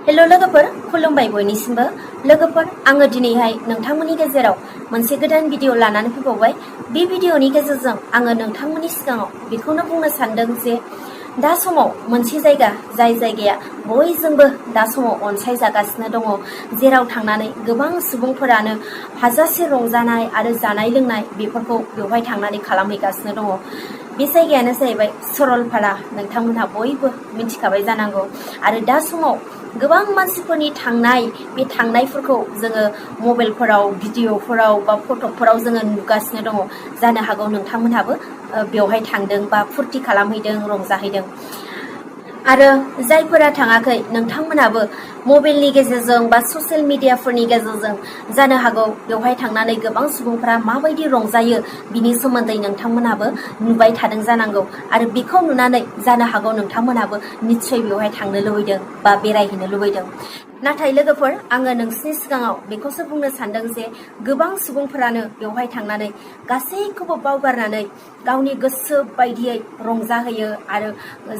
हेल' लोगोफोर खुलुमबाय बयनिसिमबो लोगोफोर आङो दिनैहाय नोंथांमोननि गेजेराव मोनसे गोदान भिडिअ लानानै फैबावबाय। बे भिडिअनि गेजेरजों आङो नोंथांमोननि सिगाङाव बेखौनो बुंनो सानदों जे दा समाव मोनसे जायगा जाय जायगाया बयजोंबो दा समाव अनसायजागासिनो दङ, जेराव थांनानै गोबां सुबुंफोरानो हाजासे रंजानाय आरो जानाय लोंनाय बेफोरखौ बेवहाय थांनानै खालामहैगासिनो दङ। बे जायगायानो जाहैबाय सरलपारा। नोंथांमोनहा बयबो मिथिखाबाय जानांगौ। आरो दा समाव गोबां मानसिफोरनि बे थांनायफोरखौ जोङो मबाइलफोराव, भिडिअफोराव बा फटकफोराव जोङो नुगासिनो दङ। जानो हागौ नोंथांमोनहाबो बेवहाय थांदों बा फुरथि खालामहैदों, रंजाहैदों। आरो जायफोरा थाङाखै नोंथांमोनहाबो मबाइलनि गेजेरजों बा ससियेल मिडियाफोरनि गेजेरजों जानो हागौ बेवहाय थांनानै गोबां सुबुंफ्रा माबायदि रंजायो बिनि सोमोन्दै नोंथांमोनहाबो नुबाय थादों जानांगौ। आरो बेखौ नुनानै जानो हागौ नोंथांमोनहाबो निस्सय बेवहाय थांनो लुबैदों बा बेरायहैनो लुबैदों। नाथाय लोगोफोर आङो नोंसिनि सिगाङाव बेखौसो बुंनो सानदों जे गोबां सुबुंफोरानो बेवहाय थांनानै गासैखौबो बावगारनानै गावनि गोसो बायदियै रंजाहैयो आरो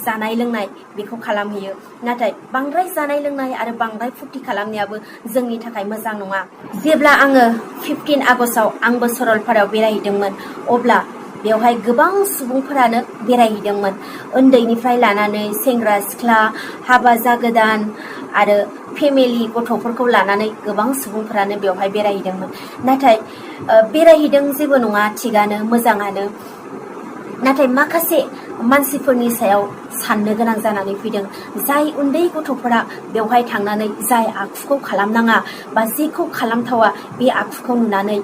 जानाय लोंनाय बेखौ खालामहैयो। नाथाय बांद्राय जानाय लोंनाय आरो बांद्राय फुरथि खालामनायाबो जोंनि थाखाय मोजां नङा। जेब्ला आङो 15 आगस्टआव आंबो सरलपारायाव बेरायहैदोंमोन, अब्ला बेवहाय गोबां सुबुंफोरानो बेरायहैदोंमोन। उन्दैनिफ्राय लानानै सेंग्रा सिख्ला, हाबा जागोदान आरो फेमिलि गथ'फोरखौ लानानै गोबां सुबुंफोरानो बेवहाय बेरायहैदोंमोन। नाथाय बेरायहैदों जेबो नङा, थिगानो, मोजाङानो। नाथाय माखासे मानसिफोरनि सायाव साननो गोनां जानानै फैदों। जाय उन्दै गथ'फोरा बेवहाय थांनानै जाय आखुखौ खालामनाङा बा जेखौ खालामथावा बे आखुखौ नुनानै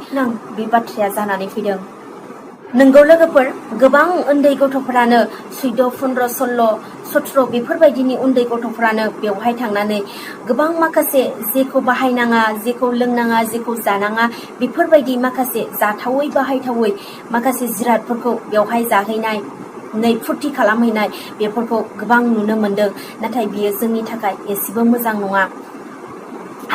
बे बाथ्राया जानानै फैदों। नोंगौ लोगोफोर, गोबां उन्दै गथ'फोरानो 14, 15, 16, 17 बेफोरबायदिनि उन्दै गथ'फोरानो बेवहाय थांनानै गोबां माखासे जेखौ बाहायनाङा, जेखौ लोंनाङा, जेखौ जानाङा बेफोरबायदि माखासे जाथावै बाहायथावै माखासे जिरादफोरखौ बेवहाय जाहैनाय, फुरथि खालामहैनाय बेफोरखौ गोबां नुनो मोनदों। नाथाय बियो जोंनि थाखाय एसेबो मोजां नङा।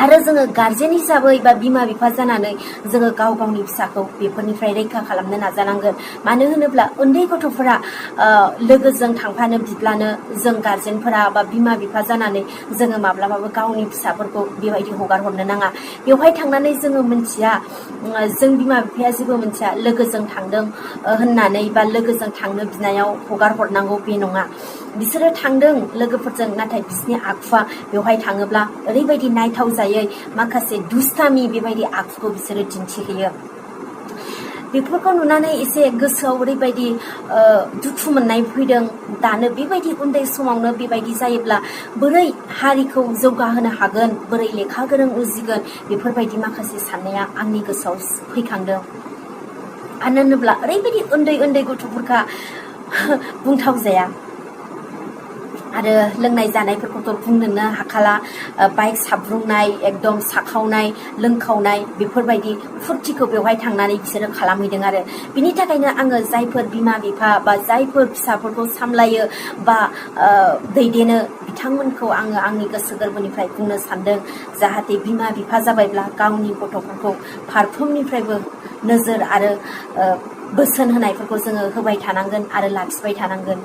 आरो जोङो गार्जेन हिसाबै बा बिमा बिफा जानानै जोङो गाव गावनि फिसाखौ बेफोरनिफ्राय रैखा खालामनो नाजानांगोन। मानो होनोब्ला उन्दै गथ'फोरा लोगोजों थांफानो बिब्लानो जों गार्जेनफोरा बा बिमा बिफा जानानै जोङो माब्लाबाबो गावनि फिसाफोरखौ बेबायदि हगार हरनो नाङा। बेवहाय थांनानै जोङो मिथिया, जों बिमा बिफाया जेबो मिथिया, लोगोजों थांदों होननानै बा लोगोजों थांनो बिनायाव हगार हरनांगौ बे नङा। बिसोरो थांदों लोगोफोरजों, नाथाय बिसोरनि आखुवा बेवहाय थाङोब्ला ओरैबायदि नायथाव जायै माखासे दुस्तामि बेबायदि आखुखौ बिसोरो दिन्थिहैयो। बेफोरखौ नुनानै एसे गोसोआव ओरैबायदि दुखु मोननाय फैदों। दानो बेबायदि उन्दै समावनो बेबायदि जायोब्ला बोरै हारिखौ जौगाहोनो हागोन, बोरै लेखा गोरों उजिगोन, बेफोरबायदि माखासे साननाया आंनि गोसोआव फैखांदों। मानो होनोब्ला ओरैबायदि उन्दै उन्दै गथ'फोरखा बुंथावजाया। आरो लोंनाय जानायफोरखौथ' बुंनोनो हाखाला। बाइक साब्रुंनाय, एकदम साखावनाय, लोंखावनाय बेफोरबायदि फुरथिखौ बेवहाय थांनानै बिसोरो खालामहैदों। आरो बिनि थाखायनो आङो जायफोर बिमा बिफा बा जायफोर फिसाफोरखौ सामलायो बा दैदेनो बिथांमोनखौ आङो आंनि गोसो गोरबोनिफ्राय बुंनो सानदों, जाहाथे बिमा बिफा जाबायब्ला गावनि गथ'फोरखौ फारफ्रोमनिफ्रायबो नोजोर आरो बोसोन होनायफोरखौ जोङो होबाय थानांगोन आरो लाखिबाय थानांगोन।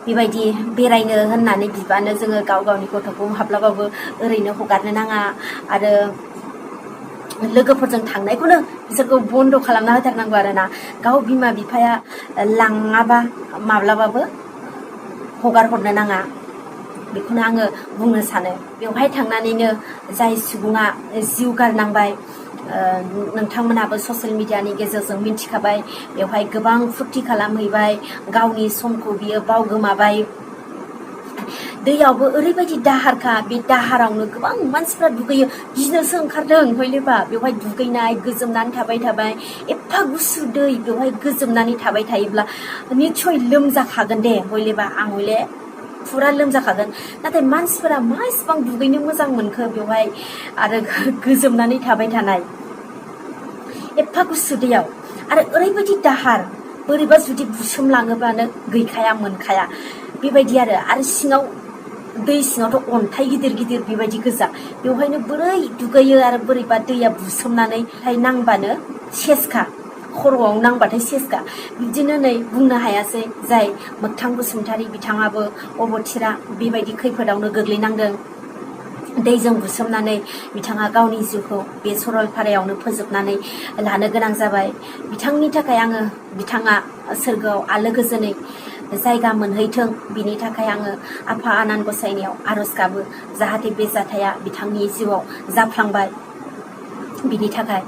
बेबायदि बेरायनो होननानै बिबानो जोङो गाव गावनि गथ'खौ माब्लाबाबो ओरैनो हगारनो नाङा। आरो लोगोफोरजों थांनायखौनो बिसोरखौ बन्द' खालामना होथारनांगौ आरोना। गाव बिमा बिफाया लाङाबा माब्लाबाबो हगार हरनो नाङा, बेखौनो आङो बुंनो सानो। बेवहाय थांनानैनो जाय सुबुङा जिउ गारनांबाय, नोंथांमोनाबो ससियेल मिडियानि गेजेरजों मिथिखाबाय। बेवहाय गोबां फुरथि खालामहैबाय, गावनि समखौ बियो बावगोमाबाय। दैयावबो ओरैबायदि दाहारखा, बे दाहारावनो गोबां मानसिफ्रा दुगैयो, गिनोसो ओंखारदों हयलेबा। बेवहाय दुगैनाय, गोजोमनानै थाबाय, एफा गुसु दै, बेवहाय गोजोमनानै थाबाय थायोब्ला निस्सय लोमजाखागोन दे हयलेबा। आं हयले फुरा लोमजाखागोन। नाथाय मानसिफोरा मा इसिबां दुगैनो मोजां मोनखो बेवहाय, आरो गोजोमनानै थाबाय थानाय एफा गुसु दैयाव। आरो ओरैबायदि दाहार, बोरैबा जुदि बुसोमलाङोब्लानो गैखाया मोनखाया बेबायदि। आरो सिङाव, दै सिङावथ' अन्थाइ गिदिर गिदिर बेबायदि गोजा। बेवहायनो बोरै दुगैयो आरो बोरैबा दैया बुसोमनानै नांबानो सेसखा, खर'आव नांबाथाय सेसखा। बिदिनो नै बुंनो हायासै, जाय मोगथां बसुमतारी बिथाङाबो अबथिरा बेबायदि खैफोदावनो गोग्लैनांदों। दैजों बुसोमनानै बिथाङा गावनि जिउखौ बे सरलपारायावनो फोजोबनानै लानो गोनां जाबाय। बिथांनि थाखाय बिथाङा सोरगोआव आलो गोजोनै जायगा मोनहैथों, बिनि थाखाय आङो आफा आनान गसाइनियाव आरज गाबो जाहाथे बे जाथाया बिथांनि जिउआव जाफ्लांबाय बिनि थाखाय।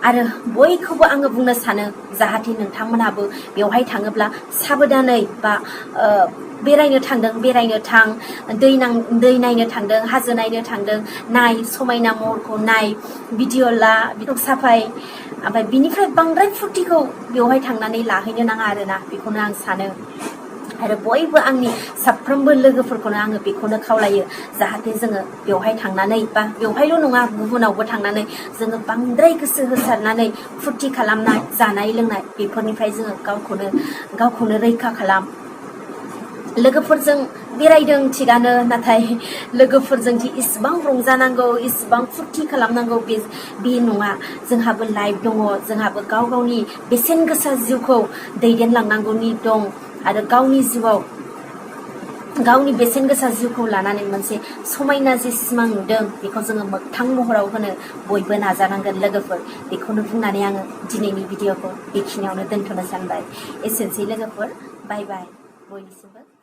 आरो बयखौबो आङो बुंनो सानो जाहाथे नोंथांमोनहाबो बेवहाय थाङोब्ला साबधानै बा बेरायनो थां, दै नायनो थांदों, हाजो नायनो थांदों, नाय समायना महरखौ नाय, भिडिअ ला, साफाय। ओमफ्राय बिनिफ्राय बांद्राय फुरथिखौ बेवहाय थांनानै लाहैनो नाङा आरोना, बेखौनो आं सानो। आरो बयबो आंनि साफ्रोमबो लोगोफोरखौनो आङो बेखौनो खावलायो जाहाथे जोङो बेवहाय थांनानै बा बेवहायल' नङा गुबुनावबो थांनानै जोङो बांद्राय गोसो होसारनानै फुरथि खालामनाय, जानाय लोंनाय बेफोरनिफ्राय जोङो गावखौनो रैखा खालाम। लोगोफोरजों बेरायदों थिगानो, नाथाय लोगोफोरजोंदि इसिबां रंजानांगौ, इसिबां फुरथि खालामनांगौ बे नङा। जोंहाबो लाइफ दङ, जोंहाबो गावनि बेसेन गोसा जिउखौ दैदेनलांनांगौनि दं। आरो गावनि जिउआव गावनि बेसेन गोसा जिउखौ लानानै मोनसे समायना जे सिमां नुदों बेखौ जोङो मोगथां महराव होनो बयबो नाजानांगोन लोगोफोर। बेखौनो बुंनानै आङो दिनैनि भिडिअखौ बेखिनियावनो दोनथ'नो सानबाय। एसेनोसै लोगोफोर, बाय बाय बयनिसिमबो।